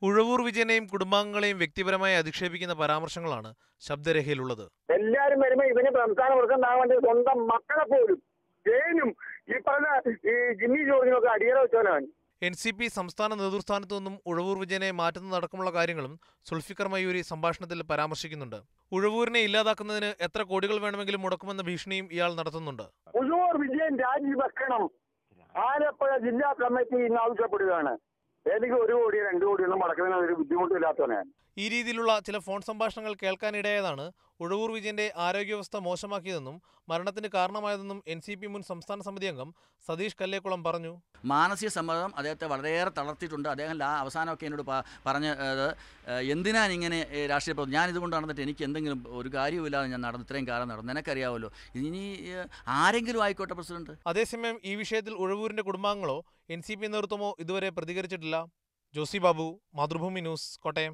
ഉഴവൂർ വിജയനെയും കുടുംബാംഗങ്ങളെയും വ്യക്തിപരമായി അധിക്ഷേപിക്കുന്ന പരാമർശങ്ങളാണ് ശബ്ദരേഖയിലുള്ളത്. എല്ലാരും വരുമ്പോ ഇവന് സംസ്ഥാന പ്രസിഡന്റാകാൻ വേണ്ടി സ്വന്തം മക്കളെ പോലും ജയിനും ഈ പറഞ്ഞ ഈ ജിമ്മി ജോർജിനൊക്കെ അടിയറ വെച്ചവനാണ്. NCP സംസ്ഥാന നേതൃസ്ഥാനത്തു നിന്നും ഉഴവൂർ വിജയനെ മാറ്റുന്നതടക്കമുള്ള കാര്യങ്ങളും സുൽഫിക്കർ മയൂരി സംഭാഷണത്തിൽ പരാമർശിക്കുന്നുണ്ട്. ഉഴവൂരിനെ ഇല്ലാതാക്കുന്നതിന് എത്ര കോടികൾ വേണമെങ്കിലും മുടക്കുമെന്ന ഭീഷണിയും ഇയാൾ നടത്തുന്നുണ്ട്. ഉഴവൂർ വിജയൻ രാജിവെക്കണം. ആലപ്പുഴ ജില്ലാ കമ്മിറ്റി ഇന്ന് ആവശ്യപ്പെടുകയാണ്. എനിക്ക് 1 കോടി 2 കോടി ഒന്നും മുടക്കുന്നതിന് ഒരു ബുദ്ധിമുട്ടില്ലാത്തവനാണ്. ഈ രീതിയിലുള്ള ചില ഫോൺ സംഭാഷണങ്ങൾ കേൾക്കാനിടയായതാണ് ഉഴവൂർ വിജയന്റെ ആരോഗ്യാവസ്ഥ മോശമാക്കിയതെന്നും മരണത്തിന് കാരണമായതെന്നും NCP മുൻ സംസ്ഥാന സമിതി അംഗം സതീഷ് കല്ലേക്കുളം പറഞ്ഞു. മാനസിക സമ്മർദ്ദം അദ്ദേഹത്തെ വളരെയേറെ തളർത്തിയിട്ടുണ്ട്. അദ്ദേഹം അവസാനമൊക്കെ എന്നോട് പറഞ്ഞത് എന്തിനാണ് ഇങ്ങനെ രാഷ്ട്രീയ പ്രവർത്തനം, ഞാനിതുകൊണ്ട് നടന്നിട്ട് എനിക്ക് എന്തെങ്കിലും ഒരു കാര്യവുമില്ലാതെ ഞാൻ ഇത്രയും കാലം നടന്നു, നിനക്കറിയാമല്ലോ, ഇനി ആരെങ്കിലും ആയിക്കോട്ടെ പ്രസിഡന്റ്. അതേസമയം ഈ വിഷയത്തിൽ ഉഴവൂരിന്റെ കുടുംബാംഗങ്ങളോ NCP നേതൃത്വമോ ഇതുവരെ പ്രതികരിച്ചിട്ടില്ല. ജോസി ബാബു, മാതൃഭൂമി ന്യൂസ്, കോട്ടയം.